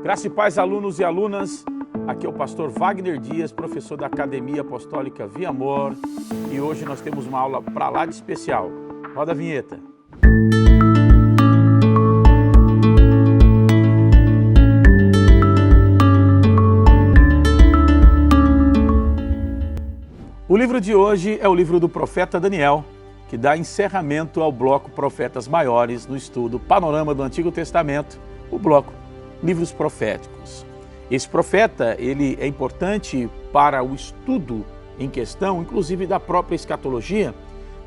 Graça e paz, alunos e alunas. Aqui é o pastor Wagner Dias, professor da Academia Apostólica Via Amor. E hoje nós temos uma aula pra lá de especial. Roda a vinheta. O livro de hoje é o livro do profeta Daniel, que dá encerramento ao bloco Profetas Maiores no estudo Panorama do Antigo Testamento, o bloco Livros Proféticos. Esse profeta, ele é importante para o estudo em questão, inclusive da própria escatologia,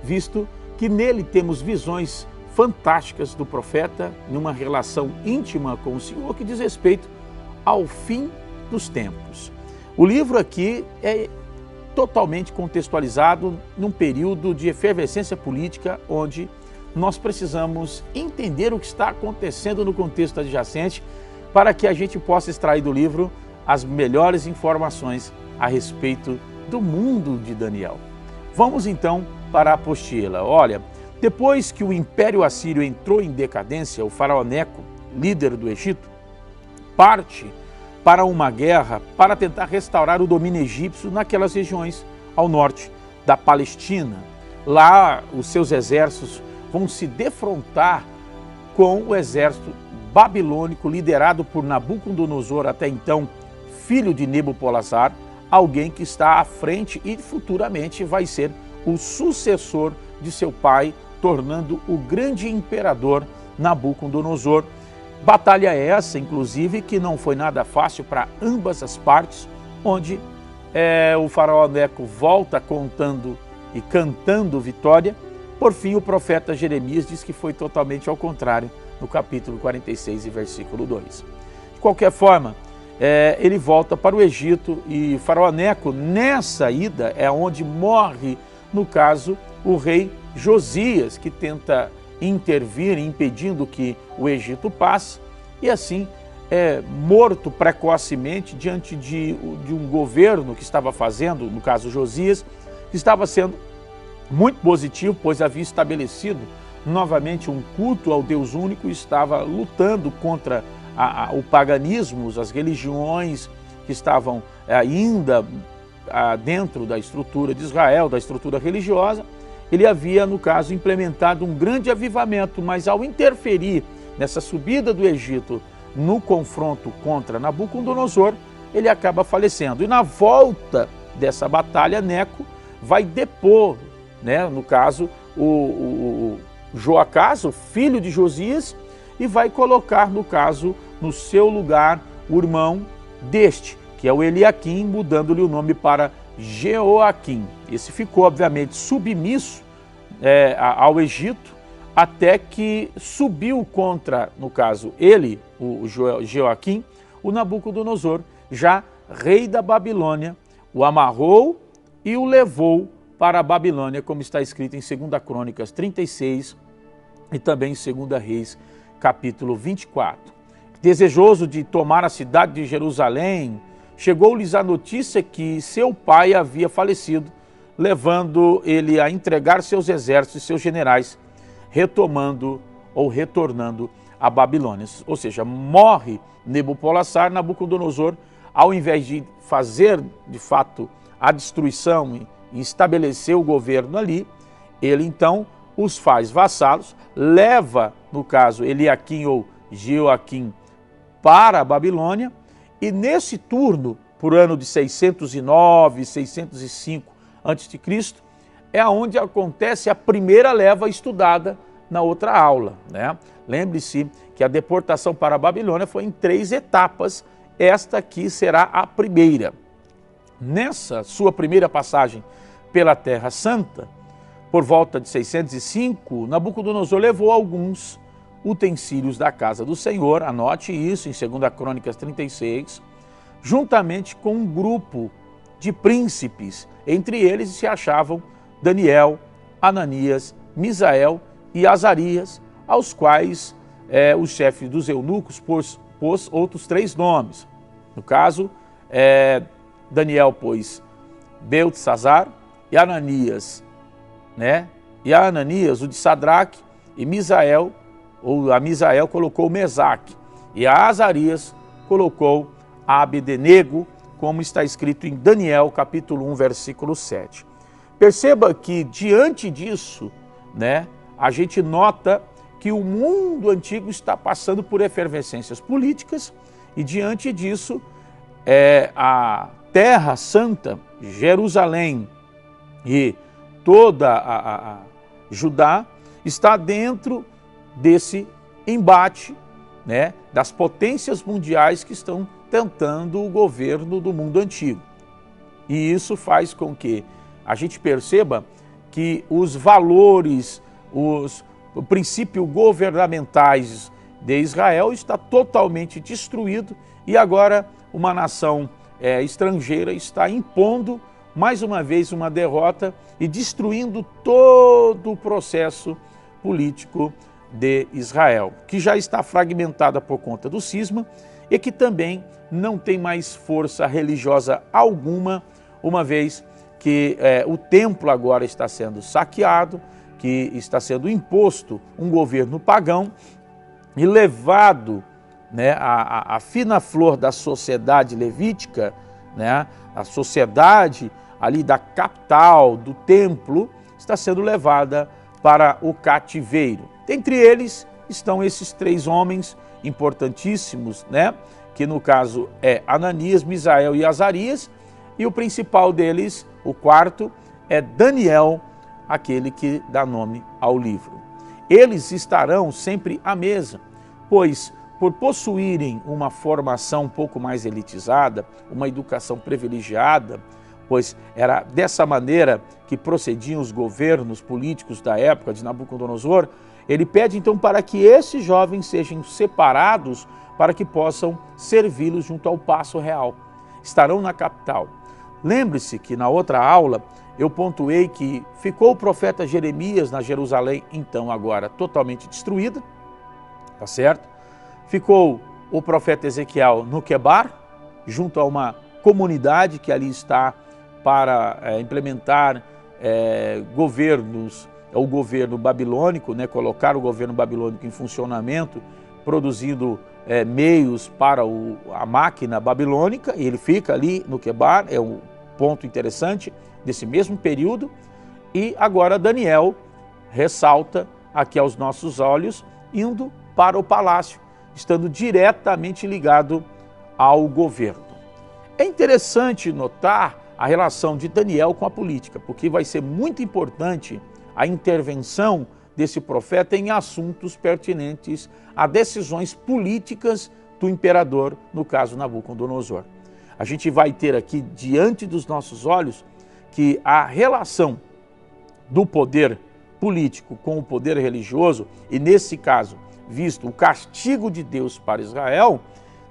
visto que nele temos visões fantásticas do profeta numa relação íntima com o Senhor que diz respeito ao fim dos tempos. O livro aqui é totalmente contextualizado num período de efervescência política, onde nós precisamos entender o que está acontecendo no contexto adjacente para que a gente possa extrair do livro as melhores informações a respeito do mundo de Daniel. Vamos então para a apostila. Olha, depois que o Império Assírio entrou em decadência, o faraó Neco, líder do Egito, parte para uma guerra para tentar restaurar o domínio egípcio naquelas regiões ao norte da Palestina. Lá os seus exércitos vão se defrontar com o exército babilônico liderado por Nabucodonosor, até então filho de Nebopolassar, alguém que está à frente e futuramente vai ser o sucessor de seu pai, tornando o grande imperador Nabucodonosor. Batalha essa, inclusive, que não foi nada fácil para ambas as partes, onde o faraó Neco volta contando e cantando vitória. Por fim, o profeta Jeremias diz que foi totalmente ao contrário, no capítulo 46 e versículo 2. De qualquer forma, ele volta para o Egito e o faraó Neco, nessa ida, é onde morre, no caso, o rei Josias, que tenta intervir, impedindo que o Egito passe, e assim é morto precocemente diante de um governo que estava fazendo, no caso Josias, que estava sendo muito positivo, pois havia estabelecido novamente um culto ao Deus único e estava lutando contra o paganismo, as religiões que estavam ainda dentro da estrutura de Israel, da estrutura religiosa. Ele havia, no caso, implementado um grande avivamento, mas ao interferir nessa subida do Egito no confronto contra Nabucodonosor, ele acaba falecendo. E na volta dessa batalha, Neco vai depor, no caso, o Joacás, o filho de Josias, e vai colocar, no caso, no seu lugar, o irmão deste, que é o Eliaquim, mudando-lhe o nome para Jeoaquim. Esse ficou, obviamente, submisso ao Egito, até que subiu contra, no caso, ele, o Jeoaquim, o Nabucodonosor, já rei da Babilônia, o amarrou e o levou para a Babilônia, como está escrito em 2 Crônicas 36 e também em 2 Reis, capítulo 24. Desejoso de tomar a cidade de Jerusalém, chegou-lhes a notícia que seu pai havia falecido, levando ele a entregar seus exércitos e seus generais, retornando a Babilônia. Ou seja, morre Nebopolassar, Nabucodonosor, ao invés de fazer, de fato, a destruição e estabelecer o governo ali, ele então os faz vassalos, leva, no caso, Eliaquim ou Jeoaquim para a Babilônia, e nesse turno, por ano de 609, 605 a.C., é onde acontece a primeira leva estudada na outra aula. Lembre-se que a deportação para a Babilônia foi em 3 etapas, esta aqui será a primeira. Nessa sua primeira passagem pela Terra Santa, por volta de 605, Nabucodonosor levou alguns utensílios da casa do Senhor, anote isso, em 2 Crônicas 36, juntamente com um grupo de príncipes. Entre eles se achavam Daniel, Ananias, Misael e Azarias, aos quais o chefe dos eunucos pôs outros 3 nomes. No caso, Daniel pôs Beltesazar, e Ananias, E a Ananias, o de Sadraque, e Misael, ou a Misael colocou Mesaque, e a Azarias colocou Abdenego, como está escrito em Daniel, capítulo 1, versículo 7. Perceba que diante disso, né, a gente nota que o mundo antigo está passando por efervescências políticas e diante disso a Terra Santa, Jerusalém e toda a Judá está dentro desse embate, né, das potências mundiais que estão tentando o governo do mundo antigo. E isso faz com que a gente perceba que os valores, os princípios governamentais de Israel está totalmente destruído e agora uma nação estrangeira está impondo mais uma vez uma derrota e destruindo todo o processo político de Israel, que já está fragmentada por conta do cisma e que também não tem mais força religiosa alguma, uma vez que o templo agora está sendo saqueado, que está sendo imposto um governo pagão e levado, né, a fina flor da sociedade levítica, né, a sociedade ali da capital, do templo, está sendo levada para o cativeiro. Dentre eles estão esses 3 homens importantíssimos, né, que no caso é Ananias, Misael e Azarias, e o principal deles, o quarto, é Daniel, aquele que dá nome ao livro. Eles estarão sempre à mesa, pois por possuírem uma formação um pouco mais elitizada, uma educação privilegiada, pois era dessa maneira que procediam os governos políticos da época de Nabucodonosor, ele pede então para que esses jovens sejam separados para que possam servi-los junto ao Paço Real. Estarão na capital. Lembre-se que na outra aula eu pontuei que ficou o profeta Jeremias na Jerusalém, então agora totalmente destruída, tá certo? Ficou o profeta Ezequiel no Quebar, junto a uma comunidade que ali está para implementar governos, o governo babilônico, né, colocar o governo babilônico em funcionamento, produzindo meios para a máquina babilônica, e ele fica ali no Quebar, é um ponto interessante desse mesmo período. E agora Daniel ressalta aqui aos nossos olhos, indo para o palácio, estando diretamente ligado ao governo. É interessante notar a relação de Daniel com a política, porque vai ser muito importante a intervenção desse profeta em assuntos pertinentes a decisões políticas do imperador, no caso Nabucodonosor. A gente vai ter aqui diante dos nossos olhos que a relação do poder político com o poder religioso, e nesse caso, visto o castigo de Deus para Israel,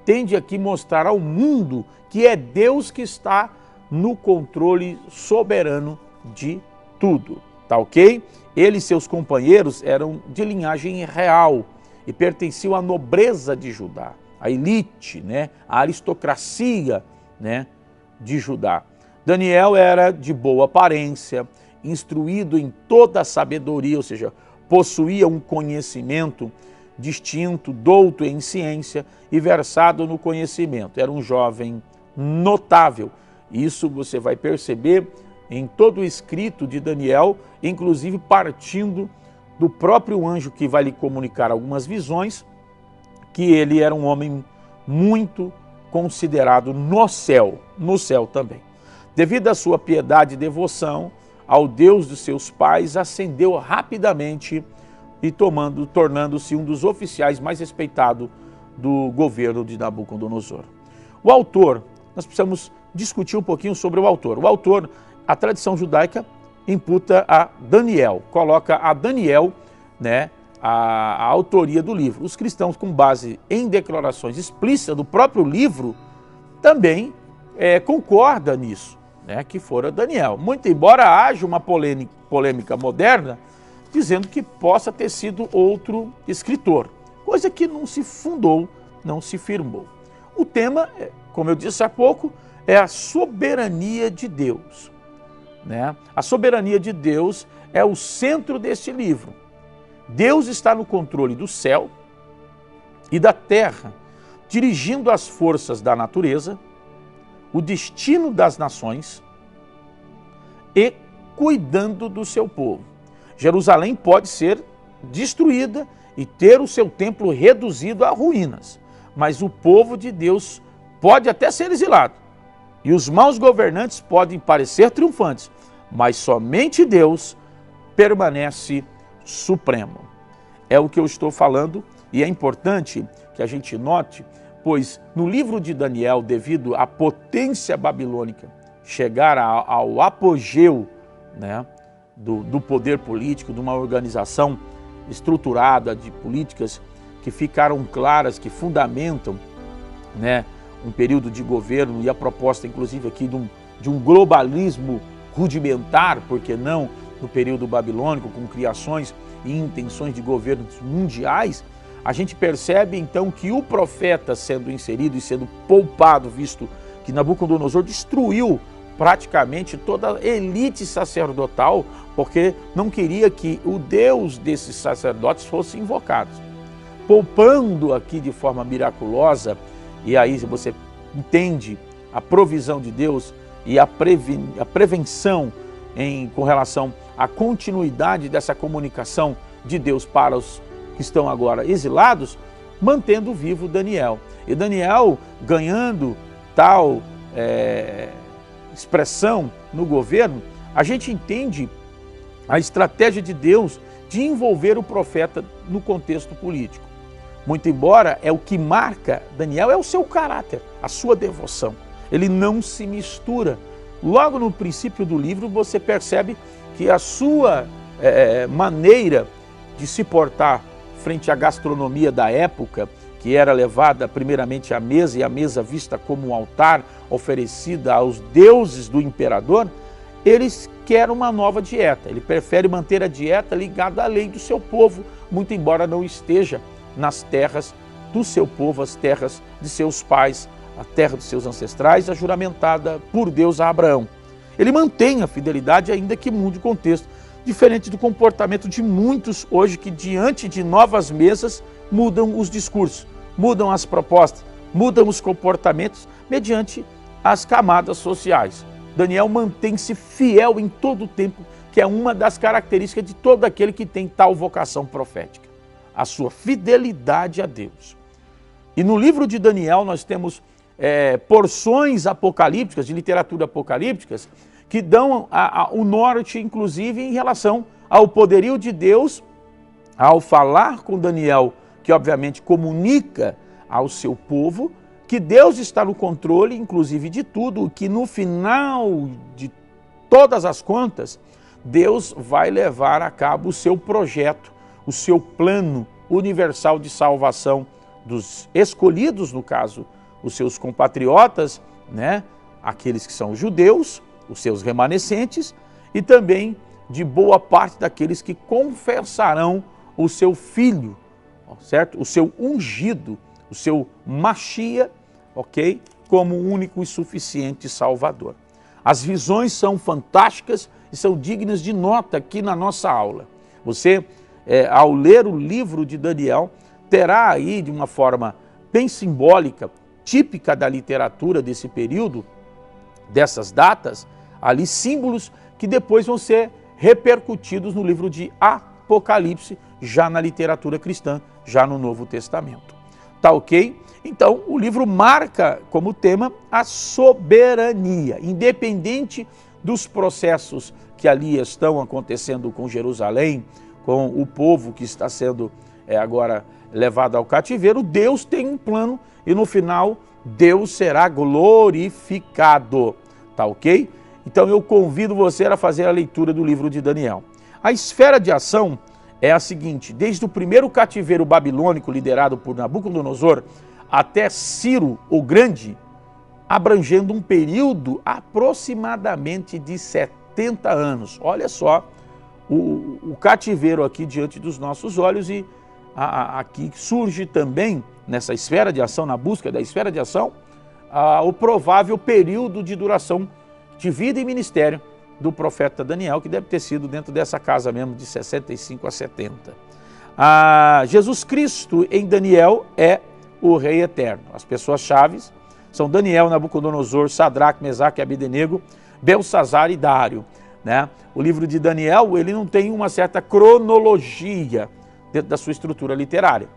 tende aqui mostrar ao mundo que é Deus que está no controle soberano de tudo, tá ok? Ele e seus companheiros eram de linhagem real e pertenciam à nobreza de Judá, a elite, né, a aristocracia, né, de Judá. Daniel era de boa aparência, instruído em toda a sabedoria, ou seja, possuía um conhecimento distinto, douto em ciência e versado no conhecimento. Era um jovem notável. Isso você vai perceber em todo o escrito de Daniel, inclusive partindo do próprio anjo que vai lhe comunicar algumas visões, que ele era um homem muito considerado no céu também. Devido à sua piedade e devoção ao Deus dos seus pais, ascendeu rapidamente e tornando-se um dos oficiais mais respeitados do governo de Nabucodonosor. O autor, nós precisamos discutir um pouquinho sobre o autor. O autor, a tradição judaica imputa a Daniel, coloca a Daniel, né, a autoria do livro. Os cristãos, com base em declarações explícitas do próprio livro, também concordam nisso, né, que fora Daniel. Muito embora haja uma polêmica moderna, dizendo que possa ter sido outro escritor, coisa que não se fundou, não se firmou. O tema, como eu disse há pouco, é a soberania de Deus, né? A soberania de Deus é o centro deste livro. Deus está no controle do céu e da terra. dirigindo as forças da natureza, o destino das nações e cuidando do seu povo. Jerusalém pode ser destruída e ter o seu templo reduzido a ruínas, mas o povo de Deus pode até ser exilado e os maus governantes podem parecer triunfantes, mas somente Deus permanece supremo. É o que eu estou falando e é importante que a gente note, pois no livro de Daniel, devido à potência babilônica chegar ao apogeu, né, do poder político, de uma organização estruturada de políticas que ficaram claras, que fundamentam, né, um período de governo e a proposta, inclusive, aqui de um globalismo rudimentar, por que não, no período babilônico, com criações e intenções de governos mundiais, a gente percebe então que o profeta sendo inserido e sendo poupado, visto que Nabucodonosor destruiu praticamente toda a elite sacerdotal, porque não queria que o Deus desses sacerdotes fosse invocado. Poupando aqui de forma miraculosa, e aí você entende a provisão de Deus e a prevenção com relação à continuidade dessa comunicação de Deus para os que estão agora exilados, mantendo vivo Daniel. E Daniel, ganhando tal expressão no governo, a gente entende a estratégia de Deus de envolver o profeta no contexto político. Muito embora é o que marca Daniel, é o seu caráter, a sua devoção. Ele não se mistura. Logo no princípio do livro você percebe que a sua maneira de se portar frente à gastronomia da época, que era levada primeiramente à mesa e a mesa vista como um altar oferecida aos deuses do imperador, eles querem uma nova dieta. Ele prefere manter a dieta ligada à lei do seu povo, muito embora não esteja nas terras do seu povo, as terras de seus pais, a terra dos seus ancestrais, a juramentada por Deus a Abraão. Ele mantém a fidelidade, ainda que mude o contexto, diferente do comportamento de muitos hoje que, diante de novas mesas, mudam os discursos, mudam as propostas, mudam os comportamentos mediante as camadas sociais. Daniel mantém-se fiel em todo o tempo, que é uma das características de todo aquele que tem tal vocação profética, a sua fidelidade a Deus. E no livro de Daniel nós temos porções apocalípticas, de literatura apocalípticas, que dão o norte, inclusive, em relação ao poderio de Deus, ao falar com Daniel, que obviamente comunica ao seu povo, que Deus está no controle, inclusive, de tudo, que no final de todas as contas, Deus vai levar a cabo o seu projeto, o seu plano universal de salvação dos escolhidos, no caso, os seus compatriotas, né? Aqueles que são judeus, os seus remanescentes, e também de boa parte daqueles que confessarão o seu filho, certo? O seu ungido, o seu Machia, ok? Como único e suficiente Salvador. As visões são fantásticas e são dignas de nota aqui na nossa aula. Você, ao ler o livro de Daniel, terá aí, de uma forma bem simbólica, típica da literatura desse período, dessas datas, ali símbolos que depois vão ser repercutidos no livro de Apocalipse, já na literatura cristã, já no Novo Testamento. Tá ok? Então, o livro marca como tema a soberania, independente dos processos que ali estão acontecendo com Jerusalém, com o povo que está sendo agora levado ao cativeiro. Deus tem um plano e no final Deus será glorificado, tá ok? Então eu convido você a fazer a leitura do livro de Daniel. A esfera de ação é a seguinte: desde o primeiro cativeiro babilônico liderado por Nabucodonosor até Ciro o Grande, abrangendo um período aproximadamente de 70 anos. Olha só o cativeiro aqui diante dos nossos olhos, e aqui surge também, nessa esfera de ação, na busca da esfera de ação, o provável período de duração de vida e ministério do profeta Daniel, que deve ter sido dentro dessa casa mesmo, de 65 a 70. Jesus Cristo em Daniel é o Rei Eterno. As pessoas-chave são Daniel, Nabucodonosor, Sadraque, Mesaque e Abednego, Belsazar e Dário, né? O livro de Daniel, ele não tem uma certa cronologia dentro da sua estrutura literária,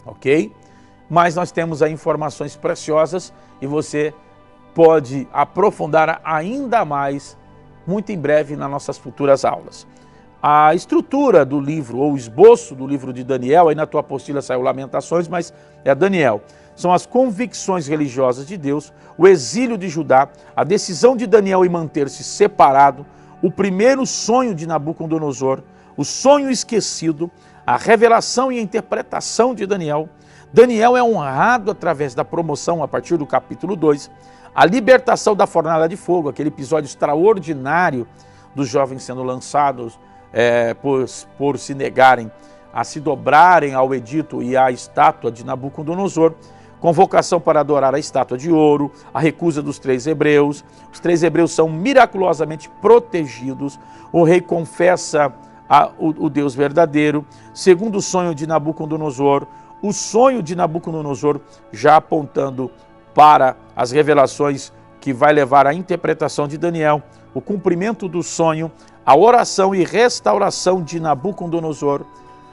ok? Mas nós temos aí informações preciosas e você pode aprofundar ainda mais muito em breve nas nossas futuras aulas. A estrutura do livro, ou esboço do livro de Daniel, aí na tua apostila saiu Lamentações, mas é Daniel. São as convicções religiosas de Deus, o exílio de Judá, a decisão de Daniel em manter-se separado, o primeiro sonho de Nabucodonosor, o sonho esquecido, a revelação e a interpretação de Daniel. Daniel é honrado através da promoção a partir do capítulo 2, a libertação da fornalha de fogo, aquele episódio extraordinário dos jovens sendo lançados por se negarem a se dobrarem ao edito e à estátua de Nabucodonosor, convocação para adorar a estátua de ouro, a recusa dos 3 hebreus, os 3 hebreus são miraculosamente protegidos, o rei confessa o Deus verdadeiro, segundo o sonho de Nabucodonosor, o sonho de Nabucodonosor já apontando para as revelações que vai levar à interpretação de Daniel, o cumprimento do sonho, a oração e restauração de Nabucodonosor,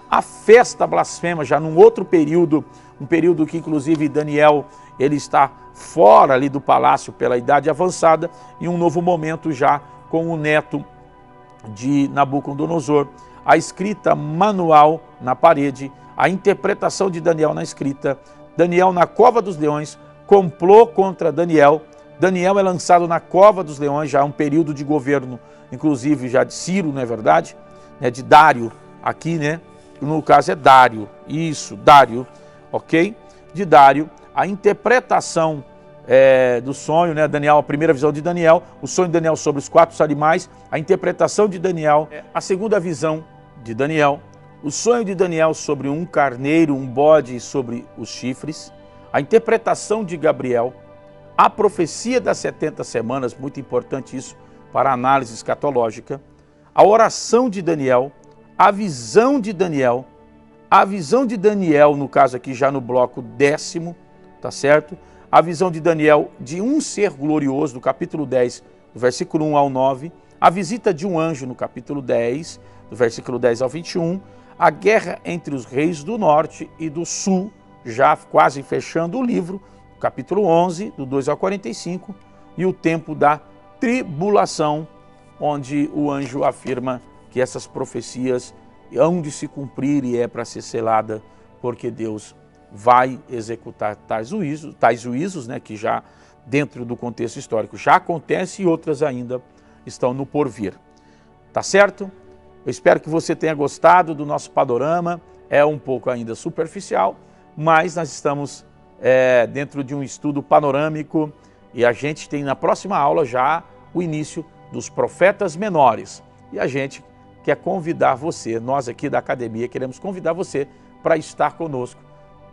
a festa blasfema já num outro período, um período que inclusive Daniel ele está fora ali do palácio pela idade avançada, e um novo momento já com o neto de Nabucodonosor, a escrita manual na parede, a interpretação de Daniel na escrita, Daniel na cova dos leões, complô contra Daniel, Daniel é lançado na cova dos leões, já um período de governo, inclusive já de Ciro, não é verdade? De Dário, aqui, né? No caso é Dário, isso, Dário, ok? De Dário, a interpretação do sonho, né? Daniel, a primeira visão de Daniel, o sonho de Daniel sobre os 4 animais, a interpretação de Daniel, a segunda visão de Daniel, o sonho de Daniel sobre um carneiro, um bode sobre os chifres, a interpretação de Gabriel, a profecia das 70 semanas, muito importante isso para a análise escatológica, a oração de Daniel, a visão de Daniel, no caso aqui já no bloco 10º, tá certo? A visão de Daniel de um ser glorioso, do capítulo 10, do versículo 1 ao 9, a visita de um anjo no capítulo 10, do versículo 10 ao 21, a guerra entre os reis do norte e do sul, já quase fechando o livro, capítulo 11, do 2 ao 45, e o tempo da tribulação, onde o anjo afirma que essas profecias hão de se cumprir e é para ser selada, porque Deus vai executar tais juízos, né, que já dentro do contexto histórico já acontece e outras ainda estão no porvir. Tá certo? Eu espero que você tenha gostado do nosso panorama, é um pouco ainda superficial, mas nós estamos dentro de um estudo panorâmico e a gente tem na próxima aula já o início dos profetas menores. E a gente quer convidar você, nós aqui da academia, queremos convidar você para estar conosco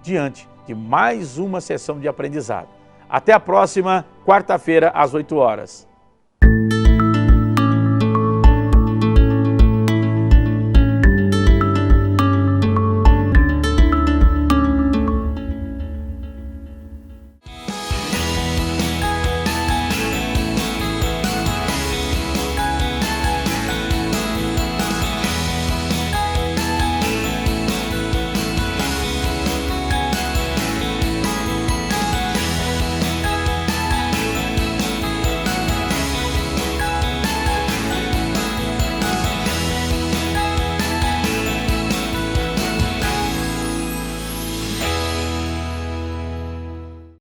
diante de mais uma sessão de aprendizado. Até a próxima quarta-feira, às 8 horas.